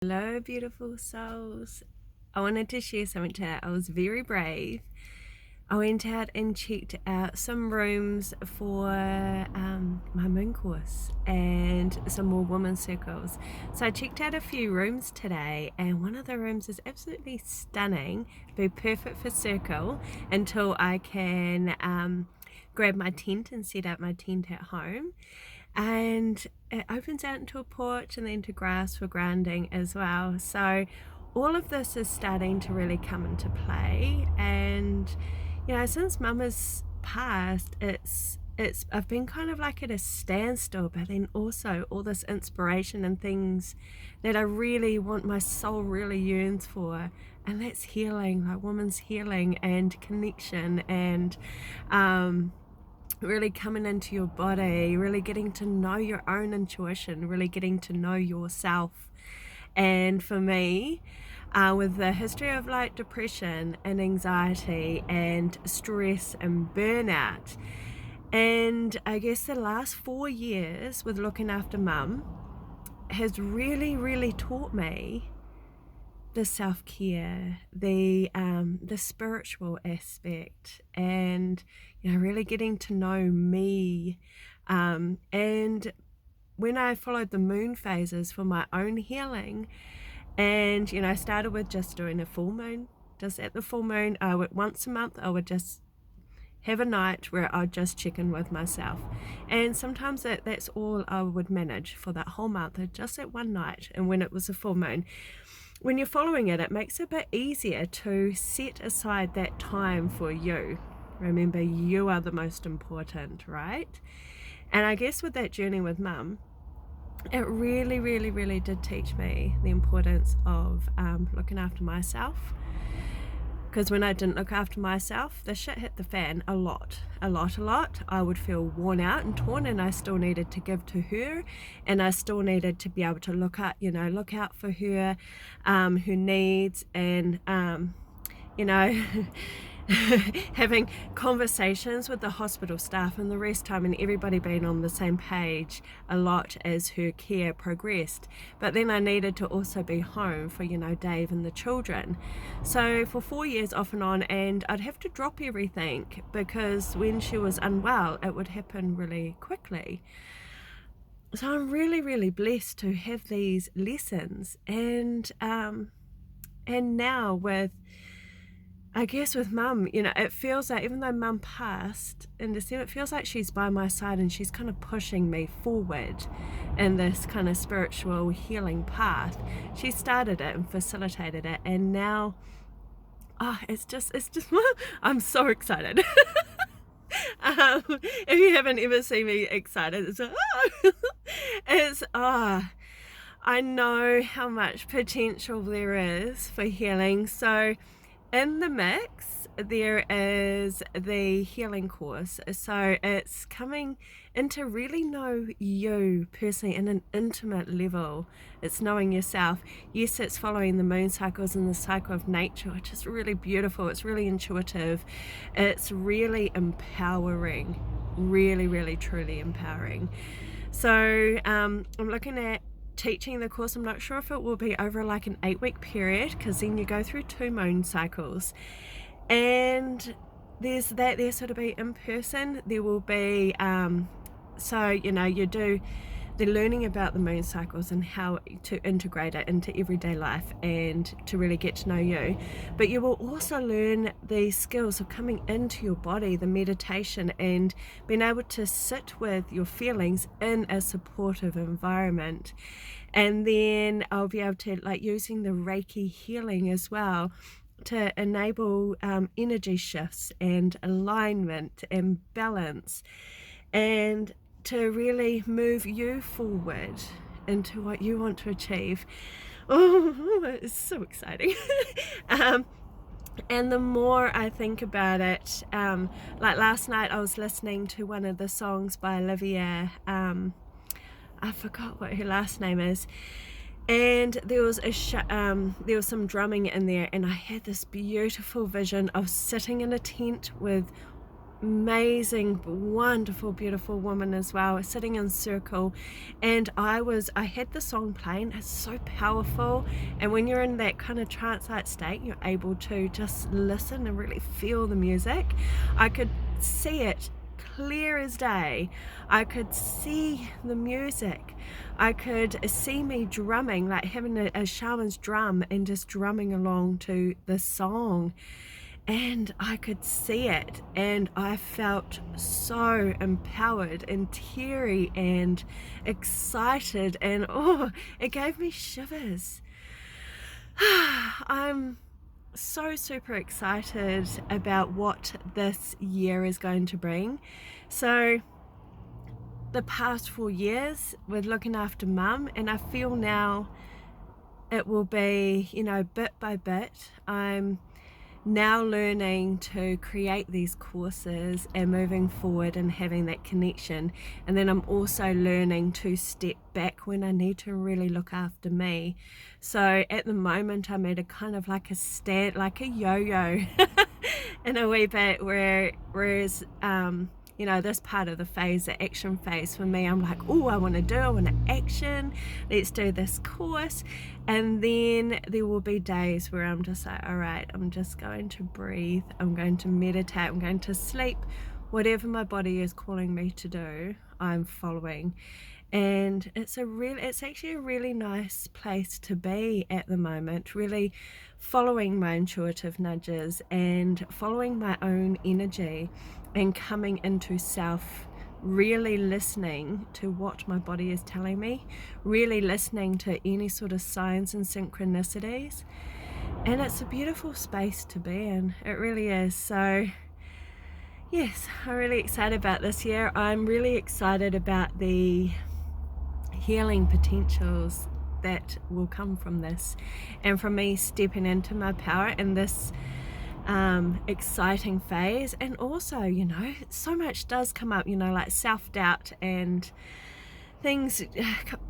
Hello, beautiful souls. I wanted to share something today. I was very brave. I went out and checked out some rooms for my moon course and some more women's circles. So I checked out a few rooms today, and one of the rooms is absolutely stunning. Be perfect for circle until I can grab my tent and set up my tent at home. And it opens out into a porch and then to grass for grounding as well. So all of this is starting to really come into play. And since Mum has passed, I've been kind of like at a standstill, but then also all this inspiration and things that I really want, my soul really yearns for, and that's healing, like women's healing and connection, and really coming into your body, really getting to know your own intuition, really getting to know yourself. And for me, with the history of like depression and anxiety and stress and burnout, and I guess the last 4 years with looking after Mum has really taught me the self-care, the spiritual aspect, and really getting to know me. And when I followed the moon phases for my own healing, and I started with just doing a full moon. Just at the full moon, once a month I would just have a night where I'd just check in with myself, and sometimes that's all I would manage for that whole month, just at one night. And when it was a full moon, when you're following it, it makes it a bit easier to set aside that time for you. Remember, you are the most important, right? And I guess with that journey with Mum, it really did teach me the importance of looking after myself. Because when I didn't look after myself, the shit hit the fan a lot. I would feel worn out and torn, and I still needed to give to her, and I still needed to be able to look out for her, her needs, and having conversations with the hospital staff and the rest time, and everybody being on the same page a lot as her care progressed. But then I needed to also be home for Dave and the children. So for 4 years off and on, and I'd have to drop everything because when she was unwell it would happen really quickly. So I'm really blessed to have these lessons, and now with Mum, it feels like, even though Mum passed in December, it feels like she's by my side and she's kind of pushing me forward in this kind of spiritual healing path. She started it and facilitated it, and now, it's just, I'm so excited. If you haven't ever seen me excited, I know how much potential there is for healing. So in the mix, there is the healing course. So it's coming into really know you personally in an intimate level. It's knowing yourself. Yes, it's following the moon cycles and the cycle of nature, which is really beautiful. It's really intuitive. It's really empowering. Really, truly empowering. So I'm looking at teaching the course. I'm not sure if it will be over like an 8-week period, because then you go through 2 moon cycles, and there's sort of be in person. There will be you do the learning about the moon cycles and how to integrate it into everyday life and to really get to know you. But you will also learn the skills of coming into your body, the meditation, and being able to sit with your feelings in a supportive environment. And then I'll be able to using the Reiki healing as well to enable energy shifts and alignment and balance, and to really move you forward into what you want to achieve. Oh, it's so exciting. And the more I think about it, like last night I was listening to one of the songs by Olivia, I forgot what her last name is, and there was some drumming in there, and I had this beautiful vision of sitting in a tent with amazing, wonderful, beautiful woman as well, sitting in circle, and I had the song playing. It's so powerful, and when you're in that kind of trance-like state, you're able to just listen and really feel the music. I could see it clear as day. I could see the music. I could see me drumming, like having a shaman's drum and just drumming along to the song. And I could see it, and I felt so empowered and teary and excited, and oh, it gave me shivers. I'm so super excited about what this year is going to bring. So the past 4 years with looking after mum, and I feel now it will be, bit by bit. I'm now learning to create these courses and moving forward and having that connection, and then I'm also learning to step back when I need to really look after me. So at the moment I'm at a kind of like a stand, like a yo-yo in a wee bit, whereas this part of the phase, the action phase, for me, I'm like, oh, I want to action, let's do this course. And then there will be days where I'm just like, all right, I'm just going to breathe, I'm going to meditate, I'm going to sleep. Whatever my body is calling me to do, I'm following. And it's actually a really nice place to be at the moment, really following my intuitive nudges and following my own energy and coming into self, really listening to what my body is telling me, really listening to any sort of signs and synchronicities. And it's a beautiful space to be in, it really is. So yes, I'm really excited about this year. I'm really excited about the healing potentials that will come from this, and from me stepping into my power in this exciting phase. And also, so much does come up, like self-doubt and things,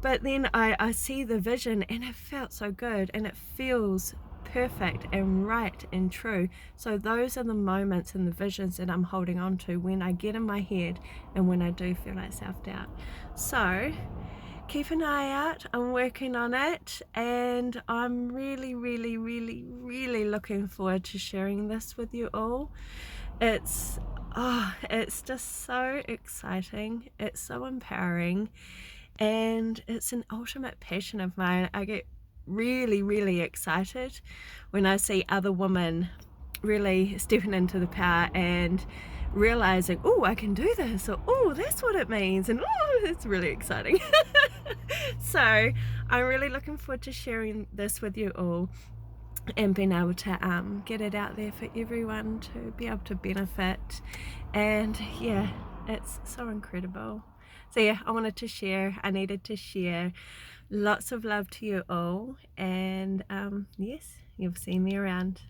but then I see the vision, and it felt so good, and it feels perfect and right and true. So those are the moments and the visions that I'm holding on to when I get in my head and when I do feel like self-doubt. So keep an eye out, I'm working on it, and I'm really, really, really, really looking forward to sharing this with you all. It's just so exciting, it's so empowering, and it's an ultimate passion of mine. I get really, really excited when I see other women really stepping into the power and realizing, oh, I can do this, or oh, that's what it means, and oh, it's really exciting. So I'm really looking forward to sharing this with you all and being able to get it out there for everyone to be able to benefit. And yeah, it's so incredible. So yeah, I needed to share. Lots of love to you all, and yes, you'll see me around.